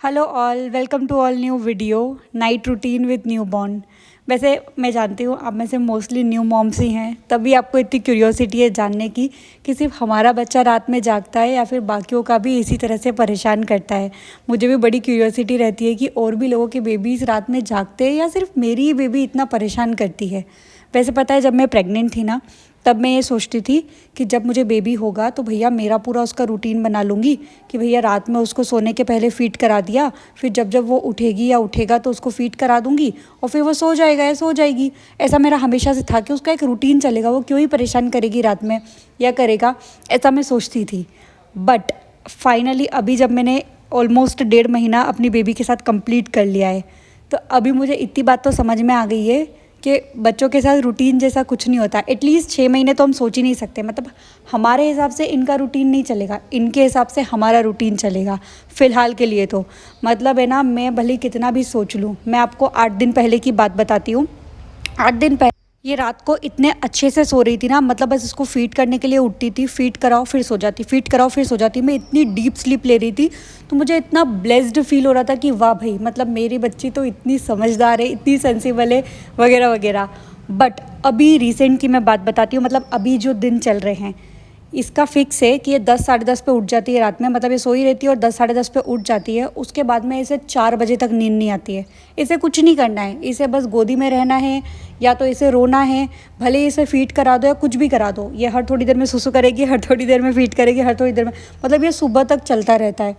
Hello all, welcome to all new video night routine with newborn. वैसे मैं जानती हूँ आप में से मोस्टली न्यू मॉम्स ही हैं, तभी आपको इतनी क्यूरियोसिटी है जानने की कि सिर्फ हमारा बच्चा रात में जागता है या फिर बाकियों का भी इसी तरह से परेशान करता है। मुझे भी बड़ी क्यूरियोसिटी रहती है कि और भी लोगों के बेबीज़ रात में जागते हैं या सिर्फ मेरी ही बेबी इतना परेशान करती है। वैसे पता है, जब मैं प्रेग्नेंट थी ना, तब मैं ये सोचती थी कि जब मुझे बेबी होगा तो भैया मेरा पूरा उसका रूटीन बना लूँगी कि भैया रात में उसको सोने के पहले फ़ीड करा दिया, फिर जब जब वो उठेगी या उठेगा तो उसको फ़ीड करा दूँगी और फिर वो सो जाएगा या सो जाएगी। ऐसा मेरा हमेशा से था कि उसका एक रूटीन चलेगा, वो क्यों ही परेशान करेगी रात में या करेगा, ऐसा मैं सोचती थी। बट फाइनली अभी जब मैंने ऑलमोस्ट 1.5 महीना अपनी बेबी के साथ कंप्लीट कर लिया है, तो अभी मुझे इतनी बात तो समझ में आ गई है कि बच्चों के साथ रूटीन जैसा कुछ नहीं होता। एटलीस्ट 6 महीने तो हम सोच ही नहीं सकते। मतलब हमारे हिसाब से इनका रूटीन नहीं चलेगा, इनके हिसाब से हमारा रूटीन चलेगा फ़िलहाल के लिए। तो मतलब है ना, मैं भले कितना भी सोच लूँ, मैं आपको 8 दिन पहले की बात बताती हूँ। 8 दिन पहले ये रात को इतने अच्छे से सो रही थी ना, मतलब बस इसको फ़ीड करने के लिए उठती थी, फ़ीड कराओ फिर सो जाती, फ़ीड कराओ फिर सो जाती। मैं इतनी डीप स्लीप ले रही थी, तो मुझे इतना ब्लेस्ड फील हो रहा था कि वाह भाई, मतलब मेरी बच्ची तो इतनी समझदार है, इतनी सेंसिबल है, वगैरह वगैरह। बट अभी रिसेंट की मैं बात बताती हूँ, मतलब अभी जो दिन चल रहे हैं, इसका फ़िक्स है कि ये 10 साढ़े 10 पे उठ जाती है रात में। मतलब ये सोई रहती है और 10 साढ़े 10 पे उठ जाती है। उसके बाद में इसे 4 बजे तक नींद नहीं आती है। इसे कुछ नहीं करना है, इसे बस गोदी में रहना है या तो इसे रोना है। भले इसे फ़ीड करा दो या कुछ भी करा दो, ये हर थोड़ी देर में सुसु करेगी, हर थोड़ी देर में फ़ीड करेगी, हर थोड़ी देर में, मतलब ये सुबह तक चलता रहता है।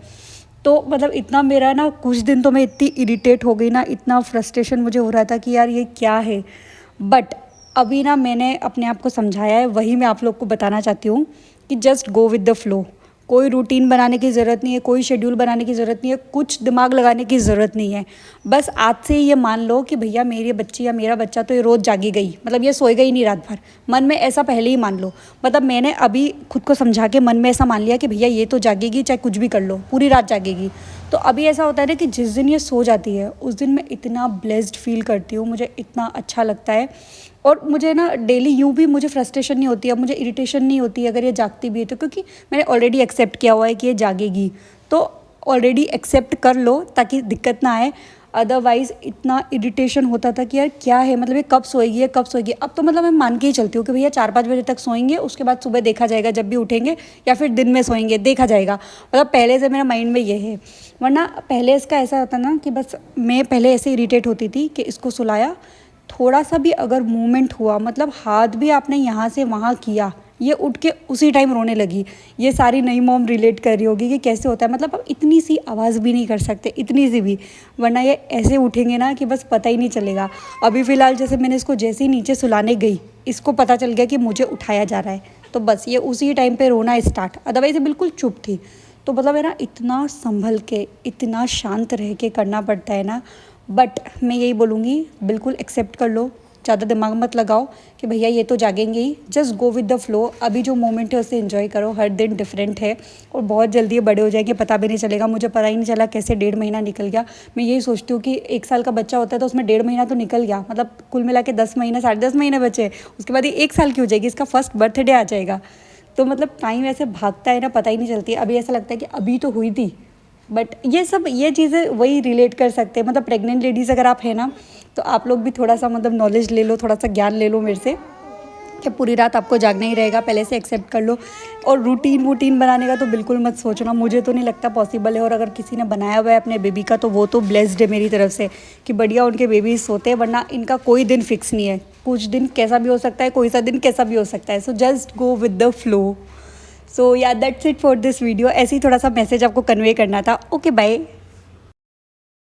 तो मतलब इतना मेरा ना, कुछ दिन तो मैं इतनी इरिटेट हो गई ना, इतना फ्रस्ट्रेशन मुझे हो रहा था कि यार ये क्या है। बट अभी ना मैंने अपने आप को समझाया है, वही मैं आप लोग को बताना चाहती हूँ कि just go with the flow. कोई रूटीन बनाने की ज़रूरत नहीं है, कोई शेड्यूल बनाने की ज़रूरत नहीं है, कुछ दिमाग लगाने की ज़रूरत नहीं है। बस आज से ही ये मान लो कि भैया मेरी बच्ची या मेरा बच्चा तो ये रोज़ जागी गई, मतलब ये सोएगा ही नहीं रात भर। मन में ऐसा पहले ही मान लो। मतलब मैंने अभी खुद को समझा के मन में ऐसा मान लिया कि भैया ये तो जागेगी, चाहे कुछ भी कर लो, पूरी रात जागेगी। तो अभी ऐसा होता है ना कि जिस दिन ये सो जाती है उस दिन मैं इतना ब्लेस्ड फील करती हूँ, मुझे इतना अच्छा लगता है। और मुझे ना डेली यूँ भी मुझे फ्रस्ट्रेशन नहीं होती है, अब मुझे इरिटेशन नहीं होती है अगर ये जागती भी है तो, क्योंकि मैंने ऑलरेडी एक्सेप्ट किया हुआ है कि ये जागेगी। तो ऑलरेडी एक्सेप्ट कर लो ताकि दिक्कत ना आए। अदरवाइज़ इतना इरिटेशन होता था कि यार क्या है, मतलब ये कब सोएगी, ये कब सोएगी। अब तो मतलब मैं मान के ही चलती हूँ कि भैया 4-5 बजे तक सोएंगे, उसके बाद सुबह देखा जाएगा, जब भी उठेंगे या फिर दिन में सोएंगे देखा जाएगा। मतलब पहले से मेरा माइंड में ये है। वरना पहले इसका ऐसा होता ना कि बस मैं पहले ऐसे इरिटेट होती थी कि इसको सुलाया, थोड़ा सा भी अगर मूवमेंट हुआ, मतलब हाथ भी आपने यहाँ से वहाँ किया, ये उठ के उसी टाइम रोने लगी। ये सारी नई मॉम रिलेट कर रही होगी कि कैसे होता है। मतलब अब इतनी सी आवाज़ भी नहीं कर सकते, इतनी सी भी, वरना ये ऐसे उठेंगे ना कि बस पता ही नहीं चलेगा। अभी फ़िलहाल जैसे मैंने इसको जैसे ही नीचे सुलाने गई, इसको पता चल गया कि मुझे उठाया जा रहा है, तो बस ये उसी टाइम पे रोना स्टार्ट। अदरवाइज़ ये बिल्कुल चुप थी। तो मतलब है ना, इतना संभल के, इतना शांत रह के करना पड़ता है ना। बट मैं यही बोलूँगी, बिल्कुल एक्सेप्ट कर लो, ज़्यादा दिमाग मत लगाओ कि भैया ये तो जागेंगे ही। Just go with the flow. अभी जो मोमेंट है उसे एंजॉय करो, हर दिन डिफरेंट है और बहुत जल्दी ये बड़े हो जाएंगे, पता भी नहीं चलेगा। मुझे पता ही नहीं चला कैसे 1.5 महीना निकल गया। मैं यही सोचती हूँ कि 1 साल का बच्चा होता है तो उसमें 1.5 महीना तो निकल गया, मतलब कुल मिला के 10 महीने, साढ़े 10 महीने बचे। उसके बाद ये 1 साल की हो जाएगी, इसका फर्स्ट बर्थडे आ जाएगा। तो मतलब टाइम ऐसे भागता है ना, पता ही नहीं चलती। अभी ऐसा लगता है कि अभी तो हुई थी। बट ये चीज़ें वही रिलेट कर सकते हैं। मतलब प्रेग्नेंट लेडीज़ अगर आप हैं ना, तो आप लोग भी थोड़ा सा मतलब नॉलेज ले लो, थोड़ा सा ज्ञान ले लो मेरे से कि पूरी रात आपको जागना ही रहेगा, पहले से एक्सेप्ट कर लो। और रूटीन बनाने का तो बिल्कुल मत सोचना, मुझे तो नहीं लगता पॉसिबल है। और अगर किसी ने बनाया हुआ है अपने बेबी का, तो वो तो ब्लेस्ड है मेरी तरफ से कि बढ़िया उनके बेबी सोते हैं। वरना इनका कोई दिन फिक्स नहीं है, कुछ दिन कैसा भी हो सकता है, कोई सा दिन कैसा भी हो सकता है। So just go with the flow. So yeah that's it for this video. ऐसे ही थोड़ा सा मैसेज आपको कन्वे करना था। Okay bye.